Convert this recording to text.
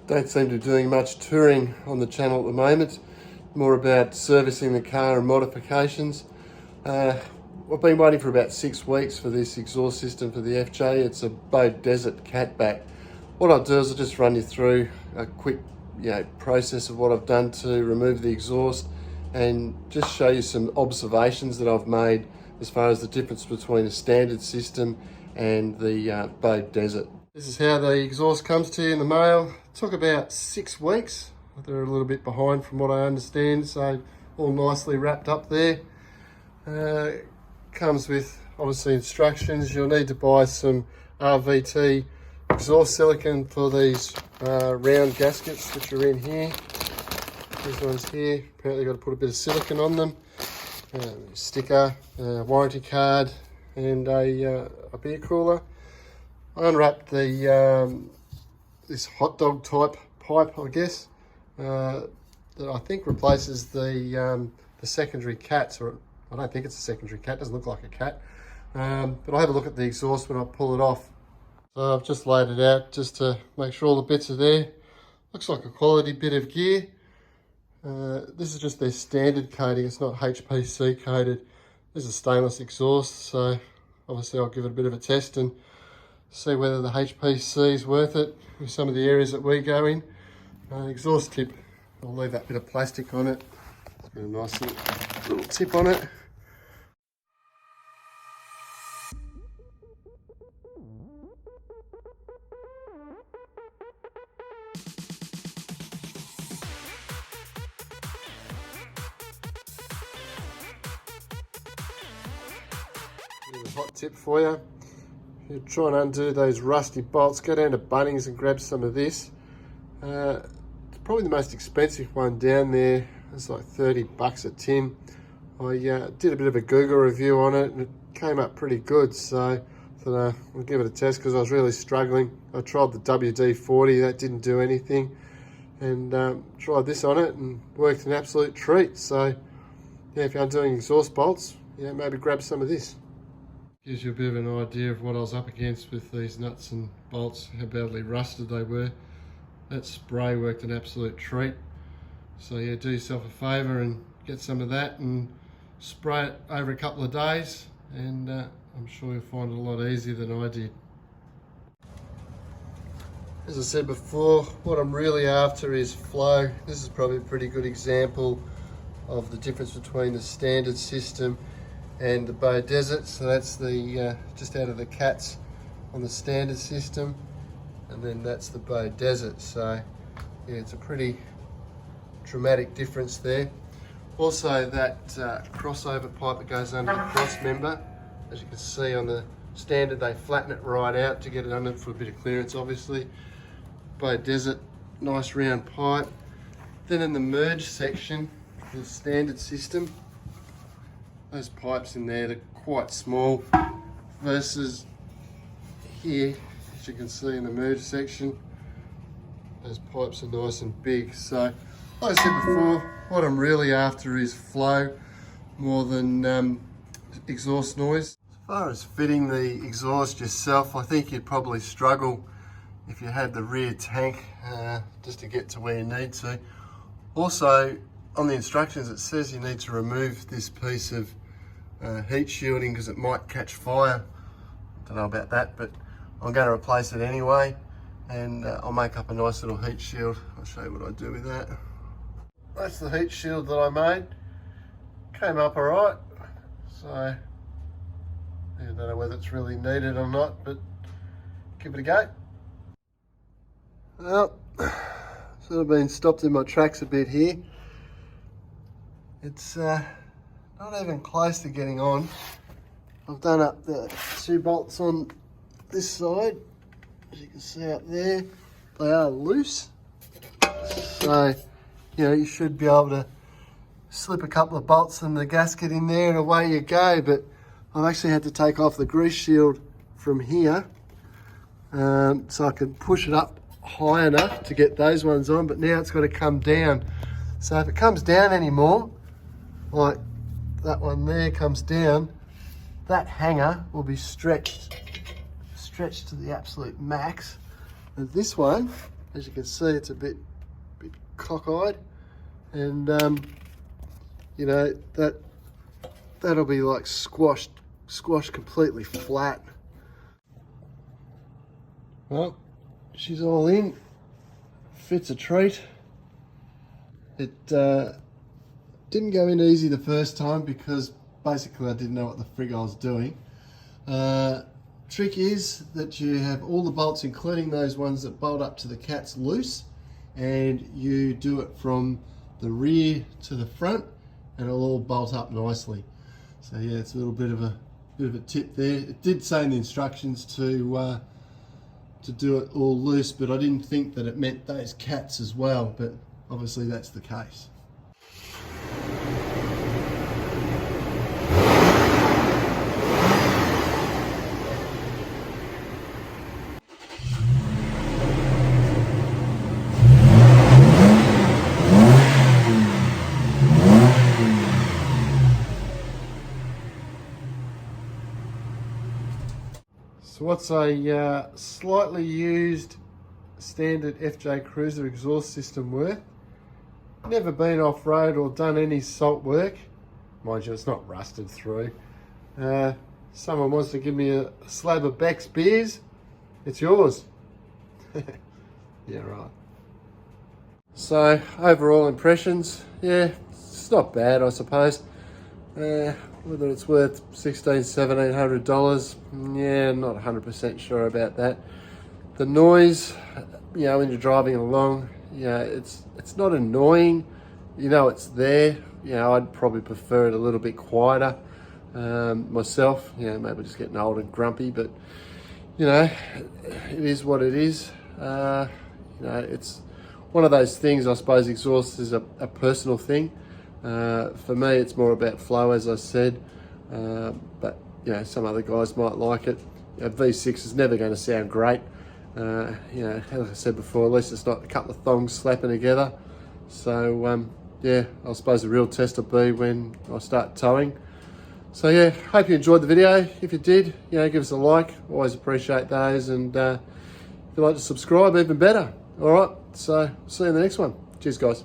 Don't seem to be doing much touring on the channel at the moment. More about servicing the car and modifications. I've been waiting for about 6 weeks for this exhaust system for the FJ. It's a Beaudesert catback. What I'll do is I'll just run you through a quick process of what I've done to remove the exhaust and just show you some observations that I've made as far as the difference between a standard system and the Beaudesert. This is how the exhaust comes to you in the mail. It took about 6 weeks. They're a little bit behind from what I understand, so all nicely wrapped up there. Comes with obviously instructions. You'll need to buy some RVT exhaust silicone for these round gaskets which are in here. These ones here, apparently got to put a bit of silicone on them. Sticker, warranty card, and a beer cooler. I unwrapped the this hot dog type pipe, I guess, that I think replaces the secondary cats, or I don't think it's a secondary cat, doesn't look like a cat. But I'll have a look at the exhaust when I pull it off. So I've just laid it out just to make sure all the bits are there. Looks like a quality bit of gear. This is just their standard coating, it's not HPC coated. This is stainless exhaust, so obviously I'll give it a bit of a test and see whether the HPC is worth it with some of the areas that we go in. Exhaust tip, I'll leave that bit of plastic on it. It's got a nice little tip on it. Here's a hot tip for you. If you're trying to undo those rusty bolts, go down to Bunnings and grab some of this. It's probably the most expensive one down there. It's like 30 bucks a tin. I did a bit of a Google review on it and it came up pretty good, so I thought I'll give it a test because I was really struggling. I tried the WD-40, that didn't do anything, and tried this on it and worked an absolute treat. So yeah, if you're undoing exhaust bolts, yeah, maybe grab some of this. Gives you a bit of an idea of what I was up against with these nuts and bolts, how badly rusted they were. That spray worked an absolute treat. So yeah, do yourself a favour and get some of that and spray it over a couple of days, and I'm sure you'll find it a lot easier than I did. As I said before, what I'm really after is flow. This is probably a pretty good example of the difference between the standard system and the Beaudesert. So that's the just out of the cats on the standard system, and then that's the Beaudesert. So yeah, it's a pretty dramatic difference there. Also that crossover pipe that goes under the cross member, as you can see on the standard they flatten it right out to get it under for a bit of clearance obviously. Beaudesert, nice round pipe. Then in the merge section, the standard system, those pipes in there, they're quite small versus here, as you can see in the merge section, those pipes are nice and big. So like I said before, what I'm really after is flow more than exhaust noise. As far as fitting the exhaust yourself, I think you'd probably struggle if you had the rear tank just to get to where you need to. Also, on the instructions it says you need to remove this piece of heat shielding because it might catch fire. Don't know about that, but I'm going to replace it anyway, and I'll make up a nice little heat shield. I'll show you what I do with that. That's the heat shield that I made. Came up alright, so I don't know whether it's really needed or not, but give it a go. Well, sort of been stopped in my tracks a bit here. It's not even close to getting on. I've done up the 2 bolts on this side. As you can see up there, they are loose. So, you know, you should be able to slip a couple of bolts in the gasket in there and away you go. But I've actually had to take off the grease shield from here so I can push it up high enough to get those ones on, but now it's got to come down. So if it comes down anymore, like that one there comes down, that hanger will be stretched to the absolute max. And this one, As you can see, it's a bit cockeyed, and you know, that'll be like squashed completely flat. Well, she's all in, fits a treat. It didn't go in easy the first time because basically I didn't know what the frig I was doing. Trick is that you have all the bolts, including those ones that bolt up to the cats, loose, and you do it from the rear to the front, and it'll all bolt up nicely. So yeah, it's a little bit of a tip there. It did say in the instructions to do it all loose, but I didn't think that it meant those cats as well, but obviously that's the case. So what's a slightly used standard FJ Cruiser exhaust system worth? Never been off-road or done any salt work. Mind you, it's not rusted through. Someone wants to give me a slab of Beck's beers, it's yours. Yeah, right. So, overall impressions, yeah, it's not bad, I suppose. Whether it's worth $1,600–1,700, yeah, not 100% sure about that. The noise, you know, when you're driving along, you know, it's not annoying. You know, it's there. You know, I'd probably prefer it a little bit quieter myself. You know, maybe just getting old and grumpy, but you know, it is what it is. You know, it's one of those things. I suppose exhaust is a personal thing. For me, it's more about flow, as I said, but you know, some other guys might like it. You know, V6 is never going to sound great. You know, as I said before, at least it's not a couple of thongs slapping together. So yeah, I suppose the real test will be when I start towing. So yeah, hope you enjoyed the video. If you did, you know, give us a like. Always appreciate those, and if you'd like to subscribe, even better. All right, so see you in the next one. Cheers, guys.